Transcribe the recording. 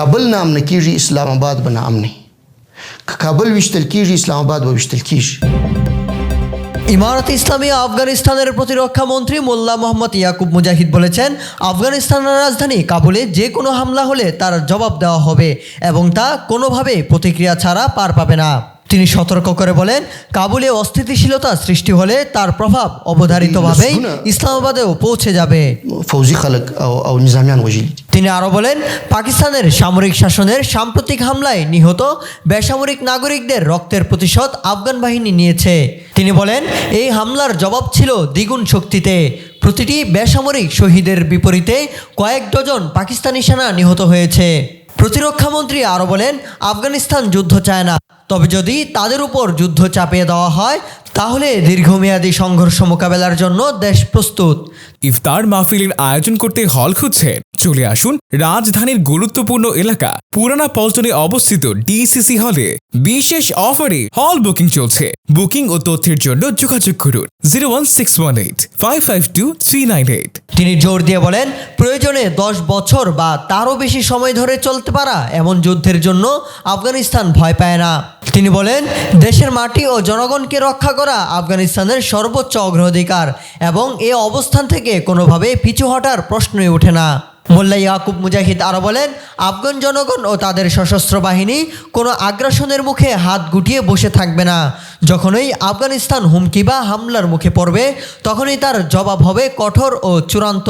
काबुल नाम न कीजिए इस्लामाबाद ब नाम नहीं काबुल विश्तल कीजिए इस्लामाबाद व विश्तल कीजिए ইমারাতে ইসলামিয়া আফগানিস্তানের প্রতিরক্ষা মন্ত্রী মোল্লা মোহাম্মদ ইয়াকুব মুজাহিদ বলেছেন, আফগানিস্তানের রাজধানী কাবুলে যে কোনো হামলা হলে তার জবাব দেওয়া হবে এবং তা কোনোভাবে প্রতিক্রিয়া ছাড়া পার পাবে না। তিনি সতর্ক করে বলেন, কাবুলে অস্থিতিশীলতা সৃষ্টি হলে তার প্রভাব অবধারিতভাবেই ইসলামাবাদেও পৌঁছে যাবে। ফৌজি খালক ও নিজামিয়ান ওয়াজিল। তিনি আরও বলেন, পাকিস্তানের সামরিক শাসনের সাম্প্রতিক হামলায় নিহত বেসামরিক নাগরিকদের রক্তের প্রতিশোধ আফগান বাহিনী নিয়েছে। তিনি বলেন, এই হামলার জবাব ছিল দ্বিগুণ শক্তিতে। প্রতিটি বেসামরিক শহীদের বিপরীতে কয়েক ডজন পাকিস্তানি সেনা নিহত হয়েছে। প্রতিরক্ষামন্ত্রী আরও বলেন, আফগানিস্তান যুদ্ধ চায় না, তবে যদি তাদের উপর যুদ্ধ চাপিয়ে দেওয়া হয় তাহলে দীর্ঘমেয়াদী সংঘর্ষ মোকাবেলার জন্য দেশ প্রস্তুত। ইফতার মাহফিলের আয়োজন করতে হল খুঁজছেন? চলে আসুন রাজধানীর গুরুত্বপূর্ণ এলাকা পুরানা পল্টনে অবস্থিত ডিসিসি হলে। বিশেষ অফারে হল বুকিং চলছে। বুকিং ও তথ্যের জন্য যোগাযোগ করুন 01618552398। তিনি জোর দিয়ে বলেন, প্রয়োজনে 10 বছর বা তারও বেশি সময় ধরে চলতে পারা এমন যুদ্ধের জন্য আফগানিস্তান ভয় পায় না। তিনি বলেন, দেশের মাটি ও জনগণকে রক্ষা করা আফগানিস্তানের সর্বোচ্চ অগ্রাধিকার এবং এ অবস্থান থেকে কোনোভাবে পিছু হটার প্রশ্নই ওঠে না। মোল্লা ইয়াকুব মুজাহিদ আরও বলেন, আফগান জনগণ ও তাদের সশস্ত্র বাহিনী কোনো আগ্রাসনের মুখে হাত গুটিয়ে বসে থাকবে না। যখনই আফগানিস্তান হুমকি বা হামলার মুখে পড়বে তখনই তার জবাব হবে কঠোর ও চূড়ান্ত।